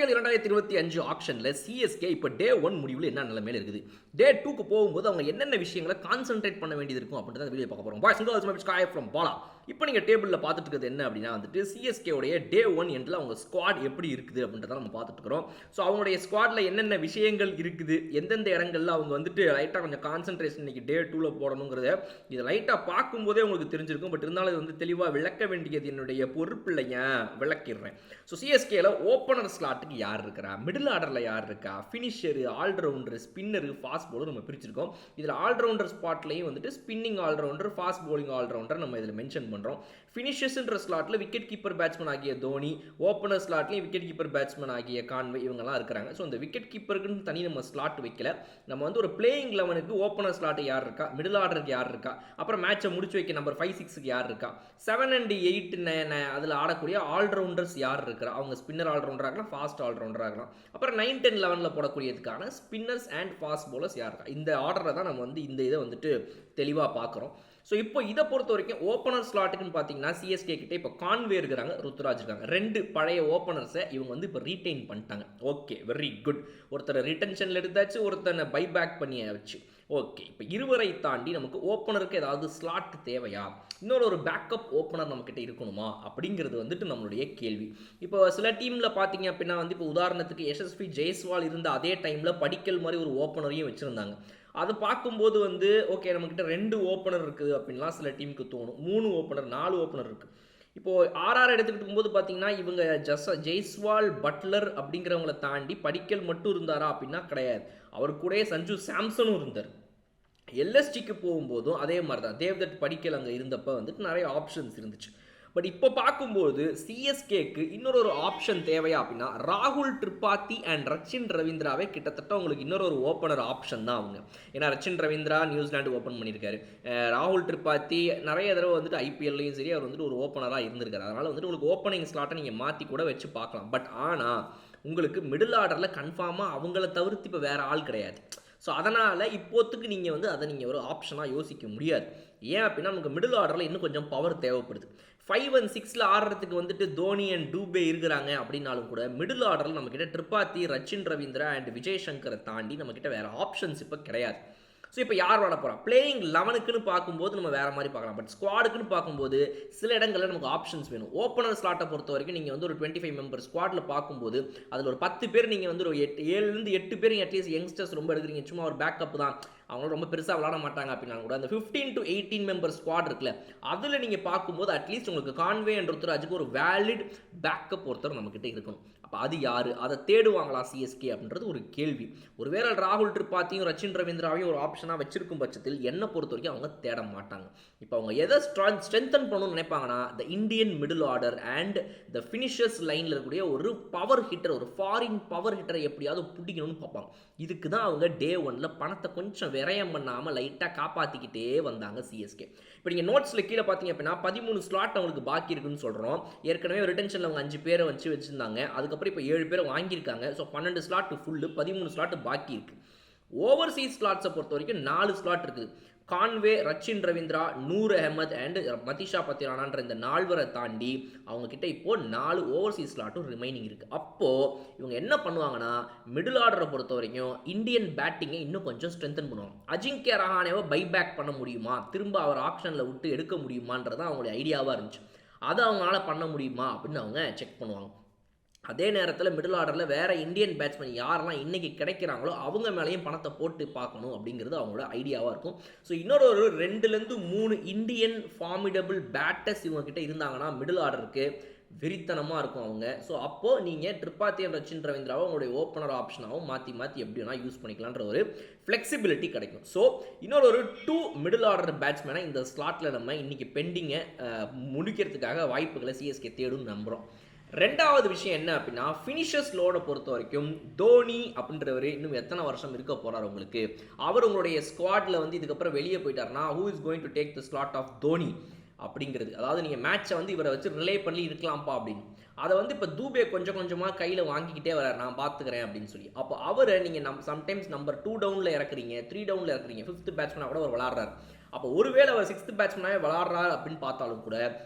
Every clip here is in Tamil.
ஐபிஎல் 2025 ஆக்ஷனில் சிஎஸ்கே இப்போ டே 1 முடிவில் என்ன நிலைமையில இருக்குது, டே 2க்கு போகும்போது அவங்க என்னென்ன விஷயங்களை கான்சென்ட்ரேட் பண்ண வேண்டியது இருக்கும் அப்படின்றத வீடியோ பார்க்க போகிறோம். Boys and girls, ஸ்காய் from Bala. இப்போ நீங்கள் டேபிளில் பார்த்துட்டு இருக்கிறது என்ன அப்படின்னா வந்துட்டு சிஎஸ்கே உடைய டே 1 எண்டில் அவங்க ஸ்குவாட் எப்படி இருக்குது அப்படின்றத நம்ம பார்த்துட்டு இருக்கிறோம். ஸோ அவங்களுடைய ஸ்குவாடில் என்னென்ன விஷயங்கள் இருக்குது, எந்தெந்த இடங்கள்ல அவங்க வந்துட்டு லைட்டாக கொஞ்சம் கான்சென்ட்ரேஷன் இன்னைக்கு டே 2ல் போடணுங்கிறத இதை லைட்டாக பார்க்கும்போதே உங்களுக்கு தெரிஞ்சிருக்கும். பட் இருந்தாலும் இது வந்து தெளிவாக விளக்க வேண்டியது என்னுடைய பொறுப்பில்லைங்க, விளக்கிடுறேன். ஸோ சிஎஸ்கேல ஓப்பனர் ஸ்லாட்டுக்கு யார் இருக்கிறா, மிடில் ஆர்டரில் யார் இருக்கா, finisher, all rounder, spinner, fast bowler நம்ம பிரிச்சிருக்கோம். இதில் ஆல்ரவுண்டர் ஸ்பாட்லையும் வந்துட்டு spinning all rounder, fast bowling all rounder நம்ம இதில் மென்ஷன் பண்ணுறோம். ஃபினிஷர்ஸ்ன்ற ஸ்லாட்டில் விக்கெட் கீப்பர் பேட்ஸ்மேன் ஆகிய தோனி, ஓப்பனர் ஸ்லாட்லையும் விக்கெட் கீப்பர் பேட்ஸ்மேன் ஆகிய கான்வே இவங்கெல்லாம் இருக்கிறாங்க. ஸோ இந்த விக்கெட் கீப்பருக்குன்னு தனி நம்ம ஸ்லாட் வைக்கல. நம்ம வந்து ஒரு பிளேயிங் 11க்கு ஓப்பனர் ஸ்லாட்டு யார் இருக்கா, மிடில் ஆர்டருக்கு யார் இருக்கா, அப்புறம் மேட்சை முடிச்சு வைக்க நம்பர் 5, 6க்கு யார் இருக்கா, 7 and 8, 9 அதில் ஆடக்கூடிய ஆல்ரவுண்டர்ஸ் யார் இருக்கிறா, அவங்க ஸ்பின்னர் ஆல்ரவுண்டர் ஆகலாம், ஃபாஸ்ட் ஆல்ரவுண்டர் ஆகலாம். அப்புறம் 9, 10, 11 போடக்கூடியதுக்கான ஸ்பின்னர்ஸ் அண்ட் ஃபாஸ்ட் பவுலர்ஸ் யார் இருக்கா. இந்த ஆர்டரை தான் நம்ம வந்து இந்த இதை வந்துட்டு தெளிவாக பார்க்குறோம். ஸோ இப்போ இதை பொறுத்த வரைக்கும் ஓப்பனர் ஸ்லாட்டுக்குன்னு பார்த்தீங்கன்னா சிஎஸ்கே கிட்ட இப்போ கான்வே இருக்கிறாங்க, ருத்துராஜ் இருக்காங்க. 2 பழைய ஓப்பனர்ஸை இவங்க வந்து இப்போ ரீட்டைன் பண்ணிட்டாங்க. Okay, very good. ஒருத்தர் ரிட்டன்ஷனில் எடுத்தாச்சு, ஒருத்தனை பை பேக் பண்ணியாச்சு. ஓகே, இப்போ இருவரை தாண்டி நமக்கு ஓப்பனருக்கு ஏதாவது ஸ்லாட் தேவையா, இன்னொரு பேக்கப் ஓப்பனர் நம்மக்கிட்ட இருக்கணுமா அப்படிங்கிறது வந்துட்டு நம்மளுடைய கேள்வி. இப்போ சில டீமில் பார்த்தீங்க அப்படின்னா வந்து இப்போ உதாரணத்துக்கு யசஸ்வி ஜெய்ஸ்வால் இருந்த அதே டைமில் படிக்கல் மாதிரி ஒரு ஓப்பனரையும் வச்சுருந்தாங்க. அது பார்க்கும்போது வந்து ஓகே நம்மக்கிட்ட 2 ஓப்பனர் இருக்குது அப்படின்லாம் சில டீமுக்கு தோணும். 3 ஓப்பனர், 4 ஓப்பனர் இருக்குது. இப்போது ஆர்ஆர் எடுத்துக்கிட்டு போது பார்த்தீங்கன்னா இவங்க ஜெய்ஸ்வால், பட்லர் அப்படிங்கிறவங்கள தாண்டி படிக்கல் மட்டும் இருந்தாரா அப்படின்னா கிடையாது. அவர் கூட சஞ்சு சாம்சனும் இருந்தார். எல்எஸ்டிக்கு போகும்போதும் அதே மாதிரி தான் தேவ்தத் படிக்கல் அங்கே இருந்தப்போ வந்துட்டு நிறைய ஆப்ஷன்ஸ் இருந்துச்சு. பட் இப்போ பார்க்கும்போது சிஎஸ்கேக்கு இன்னொரு ஆப்ஷன் தேவையா அப்படின்னா ராகுல் திரிபாதி அண்ட் ரச்சின் ரவீந்திராவே கிட்டத்தட்ட உங்களுக்கு இன்னொரு ஓப்பனர் ஆப்ஷன் தான் அவங்க. ஏன்னா ரச்சின் ரவீந்திரா நியூசிலாண்டு ஓப்பன் பண்ணியிருக்காரு, ராகுல் திரிபாதி நிறைய தடவை வந்துட்டு ஐபிஎல்லையும் சரி அவர் வந்துட்டு ஒரு ஓப்பனராக இருந்திருக்காரு. அதனால் வந்துட்டு உங்களுக்கு ஓப்பனிங் ஸ்லாட்டை நீங்கள் மாற்றி கூட வச்சு பார்க்கலாம். பட் ஆனால் உங்களுக்கு மிடில் ஆர்டரில் கன்ஃபார்மாக அவங்கள தவிர்த்து இப்போ வேறு ஆள் கிடையாது. ஸோ அதனால் இப்போத்துக்கு நீங்கள் வந்து அதை நீங்கள் ஒரு ஆப்ஷனாக யோசிக்க முடியாது. ஏன் அப்படின்னா நமக்கு மிடில் ஆர்டரில் இன்னும் கொஞ்சம் பவர் தேவைப்படுது. 5 and 6 ஆடுறதுக்கு வந்துட்டு தோனி அண்ட் டூபே இருக்கிறாங்க அப்படின்னாலும் கூட மிடில் ஆர்டரில் நம்மக்கிட்ட திரிபாதி, ரச்சின் ரவீந்திரா அண்ட் விஜய் சங்கரை தாண்டி நம்மக்கிட்ட வேறு ஆப்ஷன்ஸ் இப்போ கிடையாது. ஸோ இப்போ யார் விளாட போகிறோம், பிளேயிங் 11க்குன்னு பார்க்கும்போது நம்ம வேறு மாதிரி பார்க்கலாம். பட் ஸ்குவாடுக்குன்னு பார்க்கும்போது சில இடங்களில் நமக்கு ஆப்ஷன்ஸ் வேணும். ஓப்பனர் ஸ்லாட்டை பொறுத்த வரைக்கும் நீங்கள் வந்து ஒரு 25 மெம்பர் ஸ்குவாடில் பார்க்கும்போது அதில் ஒரு 10 பேர் நீங்கள் வந்து ஒரு 7 8 பேர் அட்லீஸ்ட் யங்ஸ்டர்ஸ் ரொம்ப எடுக்கிறீங்க, சும்மா ஒரு பேக்கப் தான், அவங்களும் ரொம்ப பெருசாக விளாட மாட்டாங்க அப்படின்னா கூட அந்த 15 to 18 மெம்பர் ஸ்குவாட் இருக்குல்ல, அதில் நீங்கள் பார்க்கும்போது அட்லீஸ்ட் உங்களுக்கு கான்வே அண்ட் ருத்துராஜுக்கு ஒரு வேலிட் பேக்கப் ஒருத்தர் நம்மக்கிட்ட இருக்கணும். அப்போ அது யார், அதை தேடுவாங்களா சிஎஸ்கே அப்படின்றது ஒரு கேள்வி. ஒருவேளை ராகுல் திரிபாதியும் ரச்சின் ரவீந்திராவையும் ஒரு ஆப்ஷனாக வச்சிருக்கும் பட்சத்தில் என்னை பொறுத்த வரைக்கும் அவங்க தேட மாட்டாங்க. இப்போ அவங்க எதை ஸ்ட்ரென்தன் பண்ணணும்னு நினைப்பாங்கன்னா the Indian middle order and the finishers லைனில் இருக்கக்கூடிய ஒரு பவர் ஹிட்டர், ஒரு ஃபாரின் பவர் ஹிட்டரை எப்படியாவது பிடிக்கணும்னு பார்ப்பாங்க. இதுக்கு தான் அவங்க டே 1ல் பணத்தை கொஞ்சம் விரயம் பண்ணாமல் லைட்டாக காப்பாற்றிக்கிட்டே வந்தாங்க சிஎஸ்கே. இப்போ நீங்கள் நோட்ஸில் கீழே பார்த்தீங்க அப்படின்னா 13 ஸ்லாட் அவங்களுக்கு பாக்கி இருக்குன்னு சொல்கிறோம். ஏற்கனவே ரிட்டன்ஷனில் அவங்க 5 பேரை வச்சுருந்தாங்க. அதுக்கப்புறம் இப்போ 7 பேரை வாங்கியிருக்காங்க. ஸோ 12 ஸ்லாட் ஃபுல்லு, 13 ஸ்லாட் பாக்கி இருக்குது. ஓவர்சீஸ் ஸ்லாட்ஸை பொறுத்த வரைக்கும் 4 ஸ்லாட் இருக்குது. கான்வே, ரச்சின் ரவீந்திரா, நூர் அஹமத் அண்ட் மதிஷா பத்திரானான்ற இந்த 4 தாண்டி அவங்க கிட்ட இப்போ 4 ஓவர்சீஸ் ஸ்லாட்டும் ரிமைனிங் இருக்குது. அப்போது இவங்க என்ன பண்ணுவாங்கன்னா மிடில் ஆர்டரை பொறுத்த வரைக்கும் இந்தியன் பேட்டிங்கை இன்னும் கொஞ்சம் ஸ்ட்ரென்தன் பண்ணுவாங்க. அஜிங்கிய ரஹானேவை பை பேக் பண்ண முடியுமா, திரும்ப அவர் ஆப்ஷனில் விட்டு எடுக்க முடியுமான்றது அவங்களுடைய ஐடியாவாக இருந்துச்சு. அதை அவங்களால பண்ண முடியுமா அப்படின்னு அவங்க செக் பண்ணுவாங்க. அதே நேரத்தில் மிடில் ஆர்டரில் வேறு இந்தியன் பேட்ஸ்மேன் யாரெல்லாம் இன்றைக்கி கிடைக்கிறாங்களோ அவங்க மேலேயும் பணத்தை போட்டு பார்க்கணும் அப்படிங்கிறது அவங்களோட ஐடியாவாக இருக்கும். ஸோ இன்னொரு 2-3 இந்தியன் ஃபார்மிடபிள் பேட்டர்ஸ் இவங்ககிட்ட இருந்தாங்கன்னா மிடில் ஆர்டருக்கு வெறித்தனமாக இருக்கும் அவங்க. ஸோ அப்போது நீங்கள் திரிபாதி அண்ட் ரச்சின் ரவீந்திராவை உங்களுடைய ஓப்பனர் ஆப்ஷனாகவும் மாற்றி எப்படி வேணால் யூஸ் பண்ணிக்கலான்ற ஒரு ஃப்ளெக்சிபிலிட்டி கிடைக்கும். ஸோ இன்னொரு 2 மிடில் ஆர்டர் பேட்ஸ்மேனை இந்த ஸ்லாட்டில் நம்ம இன்றைக்கி பெண்டிங்கை முடிக்கிறதுக்காக வாய்ப்புகளை சிஎஸ்கே தேடும் நம்புகிறோம். ரெண்டாவது விஷயம் என்ன அப்படின்னா ஃபினிஷர்ஸ் லோடை பொறுத்த வரைக்கும் தோனி அப்படின்றவர் இன்னும் எத்தனை வருஷம் இருக்க போகிறார் உங்களுக்கு, அவர் உங்களுடைய ஸ்குவாடில் வந்து இதுக்கப்புறம் வெளியே போயிட்டார்னா who is going to take the slot of Dhoni அப்படிங்கிறது. அதாவது நீங்கள் மேட்சை வந்து இவரை வச்சு ரிலே பண்ணி இருக்கலாம்ப்பா அப்படின்னு. அதை வந்து இப்போ தூபே கொஞ்சம் கொஞ்சமாக கையில் வாங்கிக்கிட்டே வரார், நான் பார்த்துக்கிறேன் அப்படின்னு சொல்லி. அப்போ அவரை நீங்கள் சம்டைம்ஸ் நம்பர் 2 டவுனில் இறக்குறீங்க, 3 டவுனில் இறக்குறீங்க, 5th பேட்ஸ்மேனாக கூட அவர் விளாட்றாரு. அப்போ ஒருவேளை அவர் 6th பேட்ஸ்மேனாகவே விளாட்றாரு அப்படின்னு பார்த்தாலும் கூட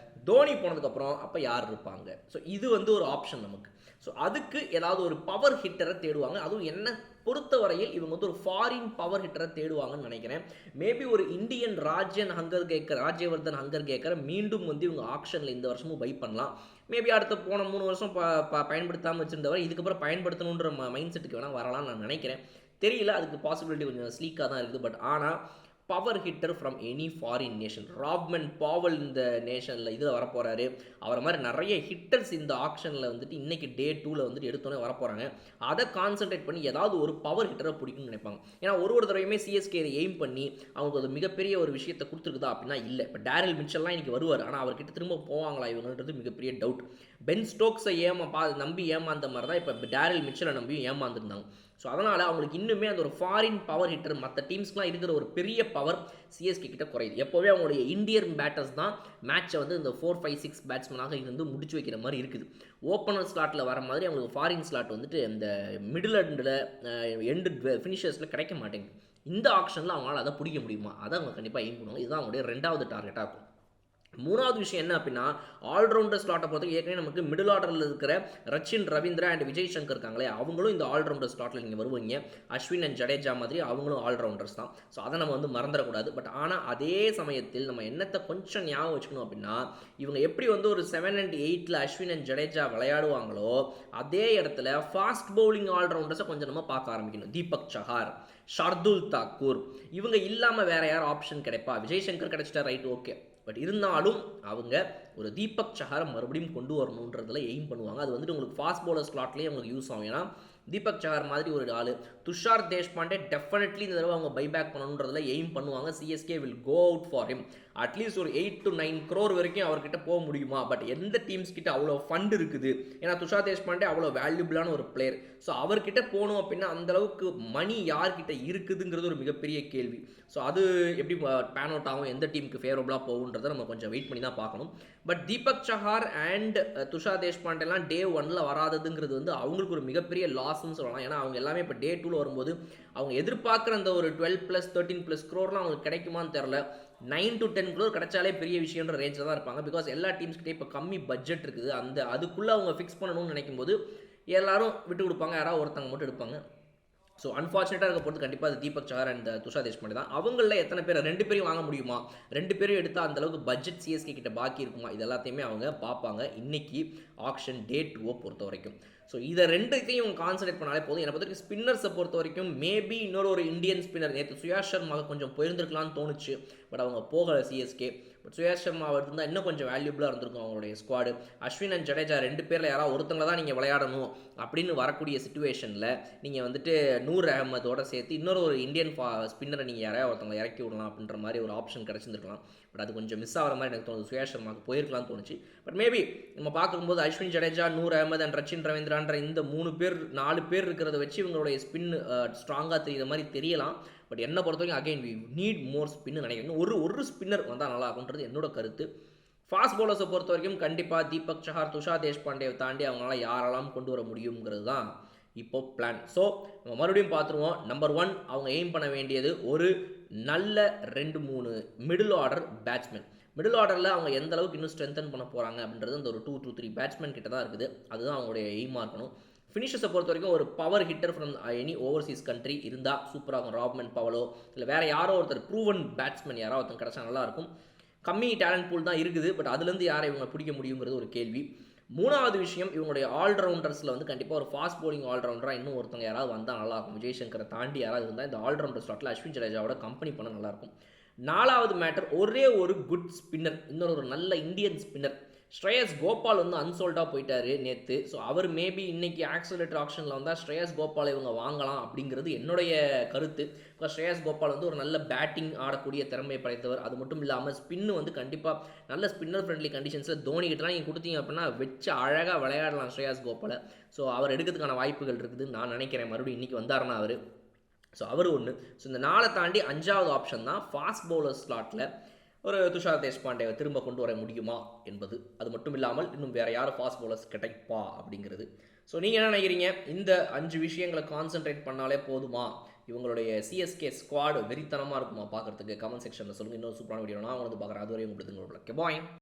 தோனி போனதுக்கப்புறம் அப்போ யார் இருப்பாங்க. ஸோ இது வந்து ஒரு ஆப்ஷன் நமக்கு. ஸோ அதுக்கு ஏதாவது ஒரு பவர் ஹிட்டரை தேடுவாங்க. அதுவும் என்ன பொறுத்தவரையில் இவங்க வந்து ஒரு ஃபாரின் பவர் ஹிட்டரை தேடுவாங்கன்னு நினைக்கிறேன். மேபி ஒரு இந்தியன் ராஜ்யவர்தன் ஹங்கர் கேக்கரை மீண்டும் வந்து இவங்க ஆக்ஷனில் இந்த வருஷமும் பை பண்ணலாம். மேபி அடுத்த போன 3 வருஷம் பயன்படுத்தாமல் வச்சிருந்தவரை இதுக்கப்புறம் பயன்படுத்தணுன்ற மைண்ட் செட்டுக்கு வேணால் வரலாம்னு நான் நினைக்கிறேன். தெரியல, அதுக்கு பாசிபிலிட்டி கொஞ்சம் ஸ்லீக்காக தான் இருக்குது. பட் ஆனால் power hitter from any foreign nation, Rovman Powell இந்த நேஷனில் இதில் வரப்போகிறாரு. அவரை மாதிரி நிறைய ஹிட்டர்ஸ் இந்த ஆக்ஷனில் வந்துட்டு இன்றைக்கி டே 2ல் வந்துட்டு எடுத்தோன்னே வரப்போகிறாங்க. அதை கான்சென்ட்ரேட் பண்ணி ஏதாவது ஒரு பவர் ஹிட்டரை பிடிக்கும்னு நினைப்பாங்க. ஏன்னா ஒரு தடவையுமே சிஎஸ்கே இதை எய்ம் பண்ணி அவங்களுக்கு ஒரு மிகப்பெரிய ஒரு விஷயத்தை கொடுத்துருக்குதா அப்படின்னா இல்லை. இப்போ டேரில் மிச்சல்லாம் இன்றைக்கி வருவார், ஆனால் அவர்கிட்ட திரும்ப போவாங்களா இவங்கன்றது மிகப்பெரிய டவுட். பென் ஸ்டோக்ஸை நம்பி ஏமாந்த மாதிரி தான் இப்போ டேரில் மிச்சலை நம்பியும் ஏமாந்துருந்தாங்க. ஸோ அதனால் அவங்களுக்கு இன்னுமே அந்த ஒரு ஃபாரின் பவர் ஹிட்டர் மற்ற டீம்ஸ்க்குலாம் இருக்கிற ஒரு பெரிய பவர் சிஎஸ்கே கிட்ட குறையுது. எப்போவே அவங்களுடைய இந்தியன் பேட்டர்ஸ் தான் மேட்சை வந்து இந்த 4, 5, 6 பேட்ஸ்மேனாக இருந்து முடிச்சு வைக்கிற மாதிரி இருக்குது. ஓப்பனர் ஸ்லாட்டில் வர மாதிரி அவங்களுக்கு ஃபாரின் ஸ்லாட் வந்துட்டு இந்த மிடில் எண்டு ஃபினிஷர்ஸில் கிடைக்க மாட்டேங்குது. இந்த ஆக்ஷனில் அவங்களால அதை பிடிக்க முடியுமா? அதை அவங்க கண்டிப்பாக எய்ம் பண்ணுவாங்க. இதுதான் அவங்களுடைய 2வது டார்கெட்டாக இருக்கும். 3வது விஷயம் என்ன அப்படின்னா, ஆல்ரவுண்டர் ஸ்லாட்டை பொறுத்த ஏற்கனவே நமக்கு மிடில் ஆர்டரில் இருக்கிற ரச்சின் ரவீந்திரா அண்ட் விஜய் சங்கர் இருக்காங்களே, அவங்களும் இந்த ஆல்ரவுண்டர் ஸ்லாட்டில் நீங்கள் வருவீங்க. அஸ்வின் அண்ட் ஜடேஜா மாதிரி அவங்களும் ஆல்ரவுண்டர்ஸ் தான். ஸோ அதை நம்ம வந்து மறந்துடக்கூடாது. பட் ஆனால் அதே சமயத்தில் நம்ம என்னத்தை கொஞ்சம் ஞாபகம் வச்சுக்கணும் அப்படின்னா, இவங்க எப்படி வந்து ஒரு 7 and 8ல் அஸ்வின் அண்ட் ஜடேஜா விளையாடுவாங்களோ அதே இடத்துல ஃபாஸ்ட் பவுலிங் ஆல்ரவுண்டர்ஸை கொஞ்சம் நம்ம பார்க்க ஆரம்பிக்கணும். தீபக் சஹார், ஷர்துல் தாக்கூர், இவங்க இல்லாமல் வேற யார் ஆப்ஷன் கிடைப்பா? விஜய் சங்கர் கிடைச்சிட்டா ரைட், ஓகே. பட் இருந்தாலும் அவங்க ஒரு தீபக் சஹாரை மறுபடியும் கொண்டு வரணுன்றதுல எய்ம் பண்ணுவாங்க. அது வந்துட்டு உங்களுக்கு ஃபாஸ்ட் பவுலர் ஸ்லாட்லேயே உங்களுக்கு யூஸ் ஆகும். ஏன்னா தீபக் சஹார் மாதிரி ஒரு ஆள், துஷார் தேஷ்பாண்டே டெஃபினெட்லி இந்த தடவை அவங்க பைபேக் பண்ணணுன்றதுல எய்ம் பண்ணுவாங்க. CSK will go out for him. At least ஒரு 8 to 9 crore வரைக்கும் அவர்கிட்ட போக முடியுமா? பட் எந்த டீம்ஸ் கிட்ட அவ்வளோ ஃபண்ட் இருக்குது? ஏன்னா துஷார் தேஷ்பாண்டே அவ்வளோ வேல்யூபிளான ஒரு பிளேயர். ஸோ அவர்கிட்ட போகணும் அப்படின்னா அந்த அளவுக்கு மணி யார்கிட்ட இருக்குதுங்கிறது ஒரு மிகப்பெரிய கேள்வி. ஸோ அது எப்படி பேன் அவுட் ஆகும், எந்த டீமுக்கு ஃபேவரபுளாக போகுன்றதை நம்ம கொஞ்சம் வெயிட் பண்ணி தான் பார்க்கணும். பட் தீபக் சஹார் அண்ட் துஷார் தேஷ்பாண்டேலாம் டே 1ல் வராததுங்கிறது வந்து அவங்களுக்கு ஒரு மிகப்பெரிய லாஸ்ன்னு சொல்லலாம். ஏன்னா அவங்க எல்லாமே இப்போ டே 2ல் வரும்போது அவங்க எதிர்பார்க்குற அந்த ஒரு 12+, 13+ crore அவங்களுக்கு கிடைக்குமான்னு தெரில. 9 to 10 crore கிடைச்சாலே பெரிய விஷயன்ற ரேஞ்சில் தான் இருப்பாங்க. பிகாஸ் எல்லா டீம்ஸ்கிட்டே இப்போ கம்மி பட்ஜெட் இருக்குது. அதுக்குள்ளே அவங்க ஃபிக்ஸ் பண்ணணும்னு நினைக்கும் போது எல்லாரும் விட்டு கொடுப்பாங்க, யாராவது ஒருத்தங்க மட்டும் எடுப்பாங்க. ஸோ அன்ஃபார்ச்சுனேட்டாக இருக்க பொறுத்து கண்டிப்பாக அது தீபக் சஹார் அண்ட் துஷார் தேஷ்பாண்டே தான். அவங்களில் எத்தனை பேர் 2 பேரையும் வாங்க முடியுமா? 2 பேரும் எடுத்தால் அந்தளவுக்கு பட்ஜெட் சிஎஸ்கே கிட்ட பாக்கி இருக்குமா? இது எல்லாத்தையுமே அவங்க பார்ப்பாங்க இன்னைக்கு ஆக்ஷன் டே 2 பொறுத்த வரைக்கும். ஸோ இதை 2த்தையும் கான்சன்ட்ரேட் பண்ணாலே போதும். என்னை பொறுத்த வரைக்கும் ஸ்பின்னர்ஸை பொறுத்த வரைக்கும் மேபி இன்னொரு இந்தியன் ஸ்பின்னர் நேற்று சுயாஷ் சர்மா கொஞ்சம் போயிருந்துருக்கலாம்னு தோணுச்சு. பட் அவங்க போகலை சிஎஸ்கே. பட் சுயாஷ் சர்மா இருந்தால் இன்னும் கொஞ்சம் வேல்யூபிளாக இருந்திருக்கும் அவங்களுடைய ஸ்குவாடு. அஸ்வின் அண்ட் ஜடேஜா 2 பேரில் யாராவது ஒருத்தங்களை தான் நீங்கள் விளையாடணும் அப்படின்னு வரக்கூடிய சிச்சுவேஷனில் நீங்கள் வந்துட்டு நூர் அகமதோட சேர்த்து இன்னொரு இந்தியன் ஸ்பின்னரை நீங்கள் யாராவது ஒருத்தவங்களை இறக்கி விடலாம் அப்படின்ற மாதிரி ஒரு ஆப்ஷன் கிடச்சிருந்துருக்கலாம். பட் அது கொஞ்சம் மிஸ் ஆகிற மாதிரி எனக்கு தோணுது. சுயாஷ் சர்மாவுக்கு போயிருக்கலாம்னு தோணுச்சு. பட் மேபி நம்ம பார்க்கும்போது அஸ்வின் ஜடேஜா, நூர் அகமது அண்ட் ரச்சின் ரவீந்திரான்ற இந்த 4 பேர் இருக்கிறத வச்சு இவங்களுடைய ஸ்பின் ஸ்ட்ராங்காக தெரியுற மாதிரி தெரியலாம். பட் என்னை பொறுத்த வரைக்கும் அகைன் வி நீட் மோர் ஸ்பின்னு நினைக்கிறேன். ஒரு ஸ்பின்னர் வந்தால் நல்லா இருக்கும்ன்றது என்னோட கருத்து. ஃபாஸ்ட் பவுலர்ஸை பொறுத்த வரைக்கும் கண்டிப்பாக தீபக் சஹார், துஷார் தேஷ்பாண்டேவை தாண்டி அவங்களால யாரெல்லாம் கொண்டு வர முடியுங்கிறது தான் இப்போ பிளான். ஸோ நம்ம மறுபடியும் பார்த்துருவோம். நம்பர் 1 அவங்க எய்ம் பண்ண வேண்டியது ஒரு நல்ல 2-3 மிடில் ஆர்டர் பேட்ஸ்மேன். மிடில் ஆர்டரில் அவங்க எந்த அளவுக்கு இன்னும் ஸ்ட்ரென்தன் பண்ண போகிறாங்க அப்படின்றது அந்த ஒரு 2 to 3 பேட்ஸ்மேன் கிட்ட தான் இருக்குது. அதுதான் அவங்களுடைய எய்மாக இருக்கணும். ஃபினிஷர்ஸை பொறுத்த வரைக்கும் ஒரு power hitter from any Overseas country இருந்தால் சூப்பராக இருக்கும். ராப்மன் பவலோ இல்லை வேறு யாரோ ஒருத்தர் ப்ரூவன் பேட்ஸ்மேன் யாரோ ஒருத்தர் கிடச்சா நல்லாயிருக்கும். கம்மி டேலண்ட் பூல் தான் இருக்குது. பட் அதுலேருந்து யாரை இவங்க பிடிக்க முடியுங்கிறது ஒரு கேள்வி. 3வது விஷயம், இவங்களுடைய ஆல்ரவுண்டர்ஸில் வந்து கண்டிப்பாக ஒரு ஃபாஸ்ட் பவுலிங் ஆல்ரவுண்டராக இன்னும் ஒருத்தவங்க யாராவது வந்தால் நல்லாயிருக்கும். விஜய் சங்கரை தாண்டி யாராவது இருந்தால் இந்த ஆல்ரவுண்டர் ஸ்லாட்டில் அஸ்வின் ஜடேஜாவோட கம்பெனி பண்ண நல்லாயிருக்கும். 4வது மேட்டர், ஒரே ஒரு குட் ஸ்பின்னர், இன்னொரு நல்ல இந்தியன் ஸ்பின்னர். ஸ்ரேயஸ் கோபால் வந்து அன்சோல்டாக போயிட்டாரு நேற்று. ஸோ அவர் மேபி இன்னைக்கு ஆக்சலேட்டர் ஆப்ஷனில் வந்தால் ஸ்ரேயஸ் கோபால் இவங்க வாங்கலாம் அப்படிங்கிறது என்னுடைய கருத்து. இப்போ ஸ்ரேயஸ் கோபால் வந்து ஒரு நல்ல பேட்டிங் ஆடக்கூடிய திறமையை படைத்தவர். அது மட்டும் இல்லாமல் ஸ்பின்னு வந்து கண்டிப்பாக நல்ல ஸ்பின்னர் ஃப்ரெண்ட்லி கண்டிஷன்ஸில் தோனிக்கிட்டலாம் நீங்கள் கொடுத்தீங்க அப்படின்னா வச்சு அழகாக விளையாடலாம் ஸ்ரேயஸ் கோபாலை. ஸோ அவர் எடுக்கிறதுக்கான வாய்ப்புகள் இருக்குதுன்னு நான் நினைக்கிறேன். மறுபடியும் இன்றைக்கி வந்தாருன்னா அவர். ஸோ அவர் ஒன்று. ஸோ இந்த 4 தாண்டி 5வது ஆப்ஷன் தான் ஃபாஸ்ட் பவுலர் ஸ்லாட்டில் ஒரு துஷார் தேஷ்பாண்டேவை திரும்ப கொண்டு வர முடியுமா என்பது. அது மட்டும் இல்லாமல் இன்னும் வேறு யாரும் ஃபாஸ்ட் பவுலர்ஸ் கிடைப்பா அப்படிங்கிறது. ஸோ நீங்கள் என்ன நினைக்கிறீங்க? இந்த 5 விஷயங்களை கான்சென்ட்ரேட் பண்ணாலே போதுமா? இவங்களுடைய சிஎஸ்கே ஸ்குவாடு வெறித்தனமாக இருக்குமா பார்க்குறதுக்கு? கமெண்ட் செக்ஷனில் சொல்லுங்கள். இன்னொரு சூப்பரான வீடியோ நான் வந்து பார்க்குறேன். அதுவரையும் உங்களுக்கு பாய்.